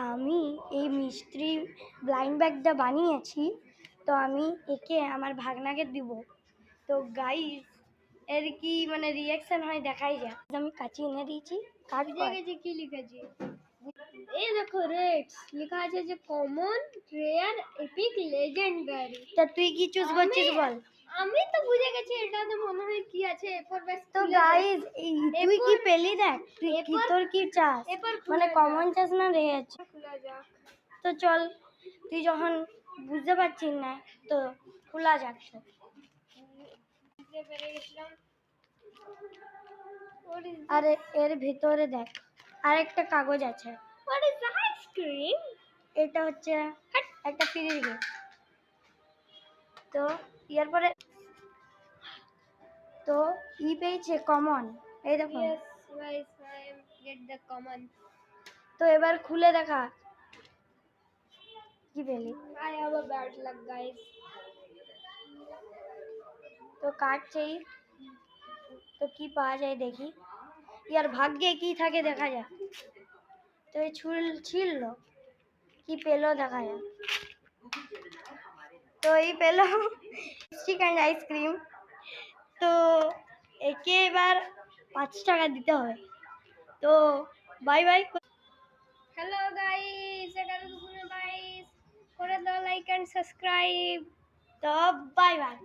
আমি এই মিষ্টি ব্লাইন্ড ব্যাগটা বানিয়েছি, তো আমি একে আমার ভাগনাকে দিব। তো গাইস এর কি মানে রিয়াকশন হয় দেখাই যায়। আমি কাঁচি এনে দিয়েছি, কাট গেছে। কি লিখেছি এই দেখো, রেটস লেখা আছে যে কমন, রেয়ার, এপিক, লেজেন্ডারি। তা তুই কি চুজ করছিস বল? আমি তো বুঝে গেছি এটাতে মনে হয় কি আছে। এরপর ব্যাস তো গাইস তুই কি পেলি দেখ, তুই কি তোর কি চাস, মানে কমন চাস না রেয়ার চাস? খোলা যাক। তো চল, তুই যখন বুঝতে পারছিস না তো খোলা যাক। তো বুঝতে পেরে গেছিলাম। আরে এর ভিতরে দেখ আরেকটা কাগজ আছে। What is the ice cream? এটা হচ্ছে একটা ফ্রির গিফট। তো এরপরে তো পেয়েছে কমন, এই দেখো। Yes guys, I get the common. তো এবার খুলে দেখা কি পেলি। I have a bad luck guys. তো কাটছেই, তো কি পাওয়া যায় দেখি। ইয়ার ভাগ্যে কি থাকে দেখা যায়। তো এই ছিল কি পেলো দেখা যায়। তো এই পেলো চিকেন আইসক্রিম। তো একে এবার 5 টাকা দিতে হবে। তো বাই বাই। হ্যালো গাইস, এটা তো দুপুরে গাইস করে দাও লাইক এন্ড সাবস্ক্রাইব। তো বাই বাই।